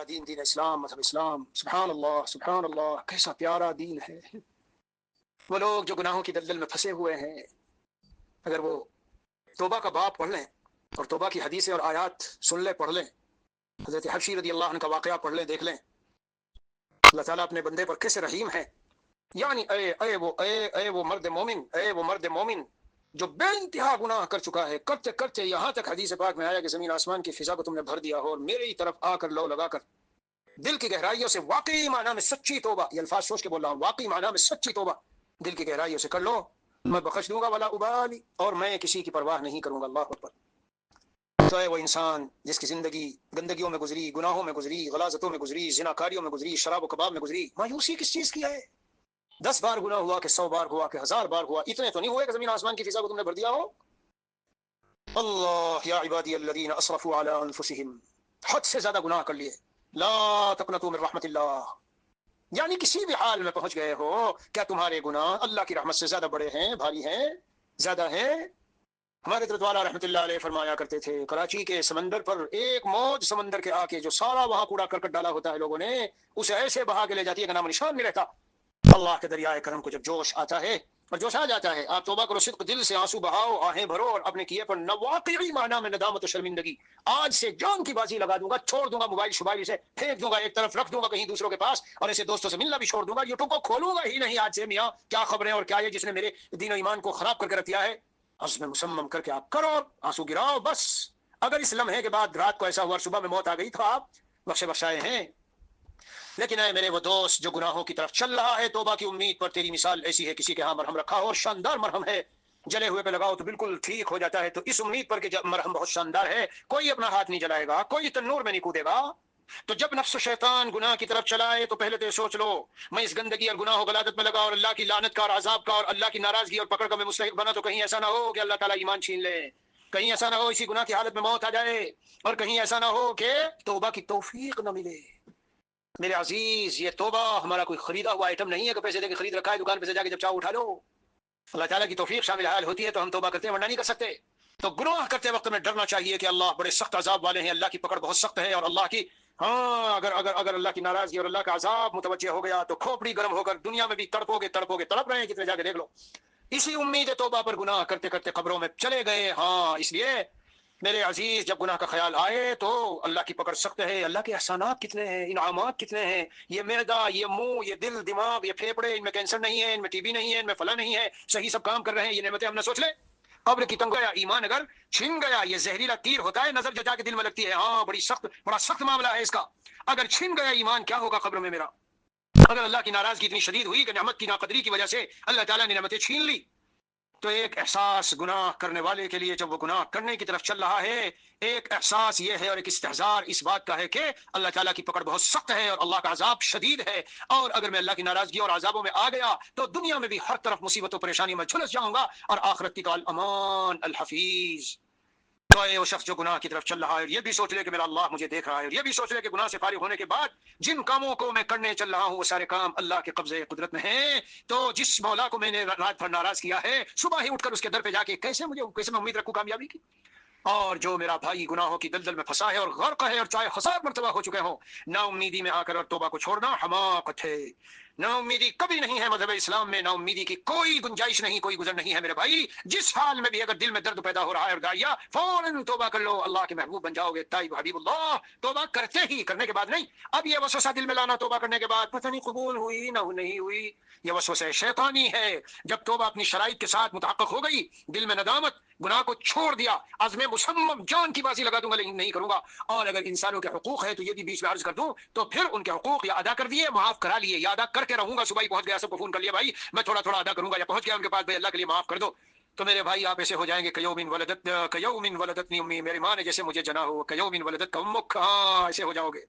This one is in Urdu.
دین دین اسلام مذہب اسلام، سبحان اللہ کیسا پیارا دین ہے۔ وہ لوگ جو گناہوں کی دلدل میں پھنسے ہوئے ہیں، اگر وہ توبہ کا باب پڑھ لیں اور توبہ کی حدیثیں اور آیات سن لیں، پڑھ لیں، حضرت حبشی رضی اللہ عنہ کا واقعہ پڑھ لیں، دیکھ لیں اللہ تعالیٰ اپنے بندے پر کیسے رحیم ہے۔ یعنی اے وہ مرد مومن جو بے انتہا گناہ کر چکا ہے، کرتے کرتے یہاں تک حدیث پاک میں آیا کہ زمین آسمان کی فضا کو تم نے بھر دیا ہو، اور میرے ہی طرف آ کر لو لگا کر دل کی گہرائیوں سے واقعی معنی میں سچی توبہ، یہ الفاظ سوچ کے بول رہا ہوں، واقعی معنی میں سچی توبہ دل کی گہرائیوں سے کر لو، میں بخش دوں گا ولا ابالی، اور میں کسی کی پرواہ نہیں کروں گا۔ اللہ اکبر۔ تو ہے وہ انسان جس کی زندگی گندگیوں میں گزری، گناہوں میں گزری، غلاظتوں میں گزری، زناکاریوں میں گزری، شراب و کباب میں گزری، مایوسی کس چیز کی ہے؟ 10 بار گناہ ہوا کہ 100 بار ہوا کہ 1000 بار ہوا، اتنے تو نہیں ہوئے کہ زمین آسمان کی فضا کو تم نے بھر دیا ہو۔ اللہ یا عبادی الذین اسرفوا علی انفسہم، حد سے زیادہ گناہ کر لیے، لا تقنطوا من رحمت اللہ، یعنی کسی بھی حال میں پہنچ گئے ہو، کیا تمہارے گناہ اللہ کی رحمت سے زیادہ بڑے ہیں، بھاری ہیں، زیادہ ہیں؟ ہمارے حضرت والا رحمت اللہ علیہ فرمایا کرتے تھے، کراچی کے سمندر پر ایک موج سمندر کے آ کے جو سارا وہاں کوڑا کرکٹ ڈالا ہوتا ہے لوگوں نے، اسے ایسے بہا کے لے جاتی ہے کہ نام نشان نہیں رہتا۔ اللہ کے دریائے کرم کو جب جوش آتا ہے اور جوش آ جاتا ہے، آپ توبہ کرو، صدق دل سے آنسو بہاؤ، آہیں بھرو، اور اپنے کیے پر واقعی معنی میں ندامت و شرمندگی، آج سے جان کی بازی لگا دوں گا، چھوڑ دوں گا موبائل شبائل سے، پھینک دوں گا ایک طرف، رکھ دوں گا کہیں دوسروں کے پاس، اور ایسے دوستوں سے ملنا بھی چھوڑ دوں گا، یوٹیوب کو کھولوں گا ہی نہیں آج سے، میاں کیا خبریں اور کیا یہ جس نے میرے دین و ایمان کو خراب کر کے رکھ دیا ہے۔ عزم مسمم کر کے آپ کرو، آنسو گراؤ، بس۔ اگر اس لمحے کے بعد رات کو ایسا ہوا صبح میں موت آ گئی تو آپ بخشے بخشائے ہیں۔ لیکن اے میرے وہ دوست جو گناہوں کی طرف چل رہا ہے، توبہ کی امید پر تیری مثال ایسی ہے کسی کے ہاں مرہم رکھا ہو، اور شاندار مرہم ہے، جلے ہوئے پہ لگاؤ تو بالکل ٹھیک ہو جاتا ہے، تو اس امید پر کہ جب مرہم بہت شاندار ہے، کوئی اپنا ہاتھ نہیں جلائے گا، کوئی تنور میں نہیں کودے گا، تو جب نفس و شیطان گناہ کی طرف چلائے تو پہلے تو سوچ لو، میں اس گندگی اور گناہ و غلاظت میں لگا اور اللہ کی لعنت کا اور عذاب کا اور اللہ کی ناراضگی اور پکڑ کا میں مستحق بنا، تو کہیں ایسا نہ ہو کہ اللہ تعالیٰ ایمان چھین لے، کہیں ایسا نہ ہو اسی گناہ کی حالت میں موت آ جائے، اور کہیں ایسا نہ ہو کہ توبہ کی توفیق نہ ملے۔ میرے عزیز، یہ توبہ ہمارا کوئی خریدا ہوا آئٹم نہیں ہے کہ پیسے دے کے خرید رکھا ہے، دکان پہ سے جا کے جب چاہو اٹھا لو۔ اللہ تعالیٰ کی توفیق شامل حال ہوتی ہے تو ہم توبہ کرتے ہیں، ورنہ نہیں کر سکتے۔ تو گناہ کرتے وقت میں ڈرنا چاہیے کہ اللہ بڑے سخت عذاب والے ہیں، اللہ کی پکڑ بہت سخت ہے، اور اللہ کی اگر اللہ کی ناراضگی اور اللہ کا عذاب متوجہ ہو گیا تو کھوپڑی گرم ہو کر دنیا میں بھی تڑپو گے، تڑپ رہے ہیں کتنے، جا کے دیکھ لو۔ اسی امید توبہ پر گناہ کرتے کرتے قبروں میں چلے گئے۔ ہاں، اس لیے میرے عزیز، جب گناہ کا خیال آئے تو اللہ کی پکڑ سخت ہے، اللہ کے احسانات کتنے ہیں، انعامات کتنے ہیں، یہ معدہ، یہ منہ، یہ دل، دماغ، یہ پھیپڑے، ان میں کینسر نہیں ہے، ان میں ٹی بی نہیں ہے، ان میں فلاں نہیں ہے، صحیح سب کام کر رہے ہیں، یہ نعمتیں ہم نہ سوچ لیں۔ قبر کی تنگ گیا ایمان اگر چھن گیا، یہ زہریلا تیر ہوتا ہے، نظر جو جا کے دل میں لگتی ہے، ہاں بڑا سخت معاملہ ہے اس کا، اگر چھن گیا ایمان کیا ہوگا قبر میں میرا؟ اگر اللہ کی ناراضگی اتنی شدید ہوئی کہ نعمت کی ناقدری کی وجہ سے اللہ تعالیٰ نے نعمتیں چھین لی، تو ایک احساس گناہ کرنے والے کے لیے جب وہ گناہ کرنے کی طرف چل رہا ہے، ایک احساس یہ ہے اور ایک استحضار اس بات کا ہے کہ اللہ تعالیٰ کی پکڑ بہت سخت ہے اور اللہ کا عذاب شدید ہے، اور اگر میں اللہ کی ناراضگی اور عذابوں میں آ گیا تو دنیا میں بھی ہر طرف مصیبت و پریشانی میں جھلس جاؤں گا، اور آخرت کی تو الامان الحفیظ۔ تو وہ شخص جو گناہ کی طرف چل رہا ہے اور یہ بھی سوچ لے کہ میرا اللہ مجھے دیکھ رہا ہے، اور یہ بھی سوچ لے کہ گناہ سے فارغ ہونے کے بعد جن کاموں کو میں کرنے چل رہا ہوں وہ سارے کام اللہ کے قبضے قدرت میں ہیں، تو جس مولا کو میں نے رات بھر ناراض کیا ہے، صبح ہی اٹھ کر اس کے در پہ جا کے کیسے میں امید رکھوں کامیابی کی؟ اور جو میرا بھائی گناہوں کی دلدل میں پھنسا ہے اور غرق ہے، اور چاہے 1000 مرتبہ ہو چکے ہوں، نا امیدی میں آ کر اور توبہ کو چھوڑنا حماقت ہے۔ نا امیدی کبھی نہیں ہے مذہب اسلام میں، نا امیدی کی کوئی گنجائش نہیں، کوئی گزر نہیں ہے میرے بھائی۔ جس حال میں بھی اگر دل میں درد پیدا ہو رہا ہے اور داعیہ، فوراً توبہ کر لو، اللہ کے محبوب بن جاؤ گے، تائب حبیب اللہ۔ توبہ کرتے ہی، کرنے کے بعد نہیں۔ اب یہ وسوسہ دل میں لانا توبہ کرنے کے بعد پتہ نہیں قبول ہوئی نہ نہیں ہوئی، یہ وسوسہ شیطانی ہے۔ جب توبہ اپنی شرائط کے ساتھ متحقق ہو گئی، دل میں ندامت، گناہ کو چھوڑ دیا، عزم مسمم جان کی بازی لگا دوں گا لیکن نہیں کروں گا، اور اگر انسانوں کے حقوق ہے تو یہ بھی بیچ میں عرض کر دوں، تو پھر ان کے حقوق یا ادا کر دیے، معاف کرا لیے، یا ادا کر کے رہوں گا، صبح ہی پہنچ گیا سب کو فون کر لیا بھائی میں تھوڑا تھوڑا ادا کروں گا، یا پہنچ گیا ان کے پاس بھائی اللہ کے لیے معاف کر دو، تو میرے بھائی آپ ایسے ہو جائیں گے کیوم ولدتنی امی، میری ماں نے جیسے مجھے جنا ہو، کیوم ولدت امک، ہاں ایسے ہو جاؤ گے۔